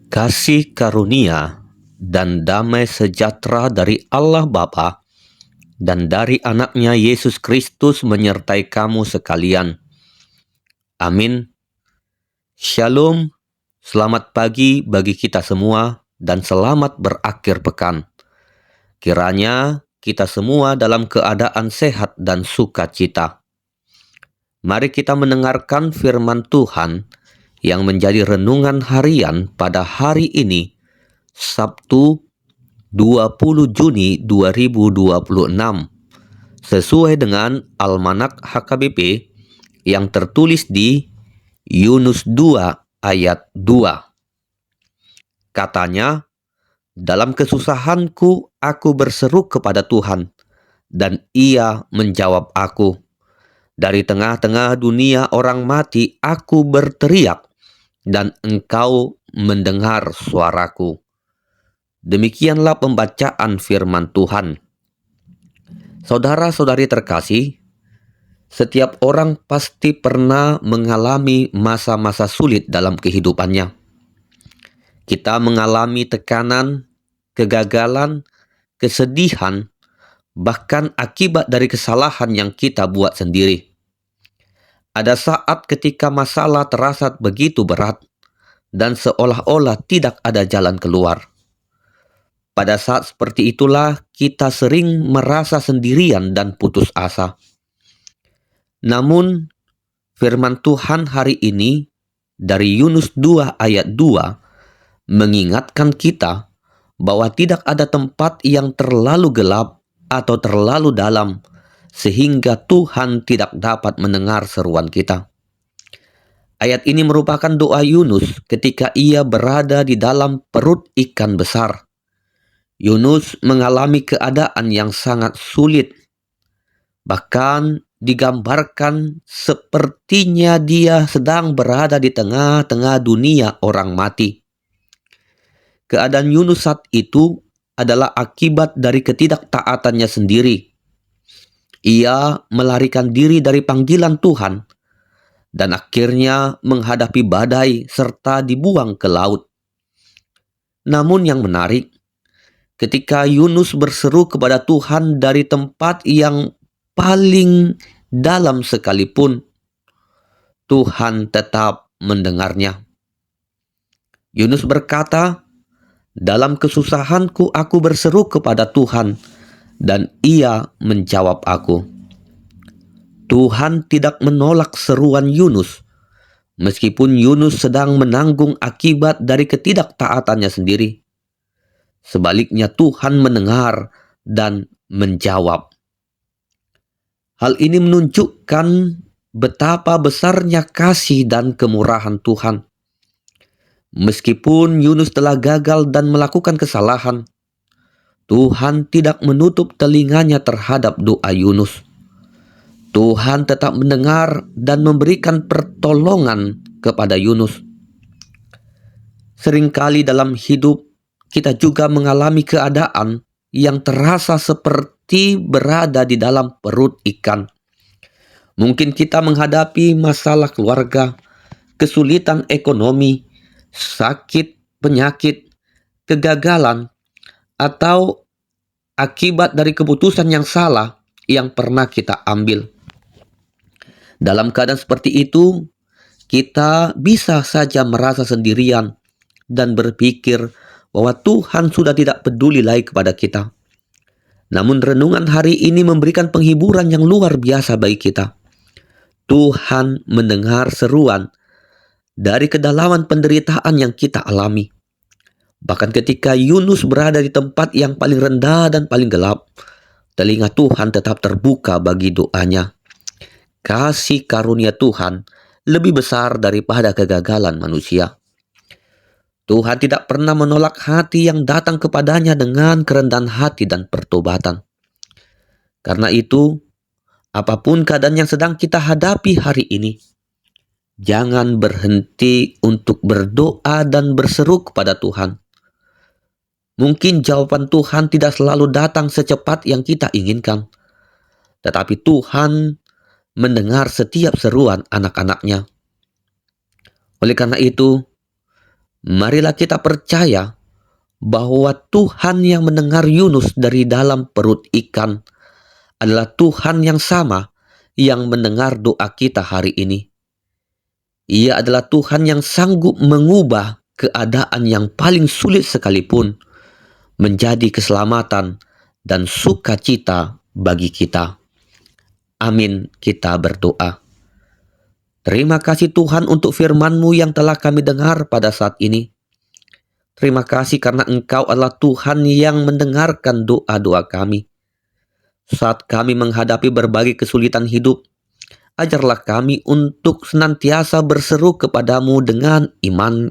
Kasih karunia dan damai sejahtera dari Allah Bapa dan dari anaknya Yesus Kristus menyertai kamu sekalian. Amin. Shalom, selamat pagi bagi kita semua dan selamat berakhir pekan. Kiranya kita semua dalam keadaan sehat dan sukacita. Mari kita mendengarkan firman Tuhan yang menjadi renungan harian pada hari ini, Sabtu 20 Juni 2026, sesuai dengan Almanak HKBP yang tertulis di Yunus 2 ayat 2. Katanya, dalam kesusahanku aku berseru kepada Tuhan, dan Ia menjawab aku. Dari tengah-tengah dunia orang mati aku berteriak, dan Engkau mendengar suaraku. Demikianlah pembacaan firman Tuhan. Saudara-saudari terkasih, setiap orang pasti pernah mengalami masa-masa sulit dalam kehidupannya. Kita mengalami tekanan, kegagalan, kesedihan, bahkan akibat dari kesalahan yang kita buat sendiri. Ada saat ketika masalah terasa begitu berat dan seolah-olah tidak ada jalan keluar. Pada saat seperti itulah kita sering merasa sendirian dan putus asa. Namun, firman Tuhan hari ini dari Yunus 2 ayat 2 mengingatkan kita bahwa tidak ada tempat yang terlalu gelap atau terlalu dalam sehingga Tuhan tidak dapat mendengar seruan kita. Ayat ini merupakan doa Yunus ketika ia berada di dalam perut ikan besar. Yunus mengalami keadaan yang sangat sulit. Bahkan digambarkan sepertinya dia sedang berada di tengah-tengah dunia orang mati. Keadaan Yunus saat itu adalah akibat dari ketidaktaatannya sendiri. Ia melarikan diri dari panggilan Tuhan dan akhirnya menghadapi badai serta dibuang ke laut. Namun yang menarik, ketika Yunus berseru kepada Tuhan dari tempat yang paling dalam sekalipun, Tuhan tetap mendengarnya. Yunus berkata, dalam kesusahanku aku berseru kepada Tuhan, dan Ia menjawab aku. Tuhan tidak menolak seruan Yunus, meskipun Yunus sedang menanggung akibat dari ketidaktaatannya sendiri. Sebaliknya Tuhan mendengar dan menjawab. Hal ini menunjukkan betapa besarnya kasih dan kemurahan Tuhan. Meskipun Yunus telah gagal dan melakukan kesalahan, Tuhan tidak menutup telinganya terhadap doa Yunus. Tuhan tetap mendengar dan memberikan pertolongan kepada Yunus. Seringkali dalam hidup kita juga mengalami keadaan yang terasa seperti berada di dalam perut ikan. Mungkin kita menghadapi masalah keluarga, kesulitan ekonomi, sakit, penyakit, kegagalan, atau akibat dari keputusan yang salah yang pernah kita ambil. Dalam keadaan seperti itu, kita bisa saja merasa sendirian dan berpikir bahwa Tuhan sudah tidak peduli lagi kepada kita. Namun renungan hari ini memberikan penghiburan yang luar biasa bagi kita. Tuhan mendengar seruan dari kedalaman penderitaan yang kita alami. Bahkan ketika Yunus berada di tempat yang paling rendah dan paling gelap, telinga Tuhan tetap terbuka bagi doanya. Kasih karunia Tuhan lebih besar daripada kegagalan manusia. Tuhan tidak pernah menolak hati yang datang kepadanya dengan kerendahan hati dan pertobatan. Karena itu, apapun keadaan yang sedang kita hadapi hari ini, jangan berhenti untuk berdoa dan berseru kepada Tuhan. Mungkin jawaban Tuhan tidak selalu datang secepat yang kita inginkan, tetapi Tuhan mendengar setiap seruan anak-anaknya. Oleh karena itu, Marilah kita percaya bahwa Tuhan yang mendengar Yunus dari dalam perut ikan adalah Tuhan yang sama yang mendengar doa kita hari ini. Ia adalah Tuhan yang sanggup mengubah keadaan yang paling sulit sekalipun menjadi keselamatan dan sukacita bagi kita. Amin, kita berdoa. Terima kasih Tuhan untuk firman-Mu yang telah kami dengar pada saat ini. Terima kasih karena Engkau adalah Tuhan yang mendengarkan doa-doa kami. Saat kami menghadapi berbagai kesulitan hidup, ajarlah kami untuk senantiasa berseru kepadamu dengan iman.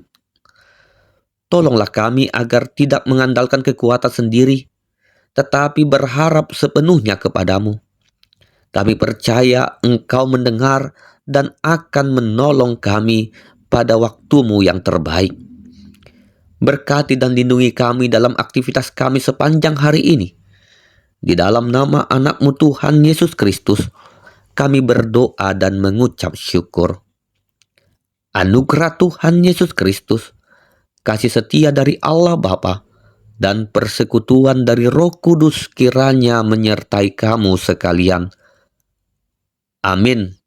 Tolonglah kami agar tidak mengandalkan kekuatan sendiri, tetapi berharap sepenuhnya kepadamu. Kami percaya Engkau mendengar dan akan menolong kami pada waktumu yang terbaik. Berkati dan lindungi kami dalam aktivitas kami sepanjang hari ini. Di dalam nama anak-Mu Tuhan Yesus Kristus, kami berdoa dan mengucap syukur. Anugerah Tuhan Yesus Kristus, kasih setia dari Allah Bapa, dan persekutuan dari Roh Kudus kiranya menyertai kamu sekalian. Amin.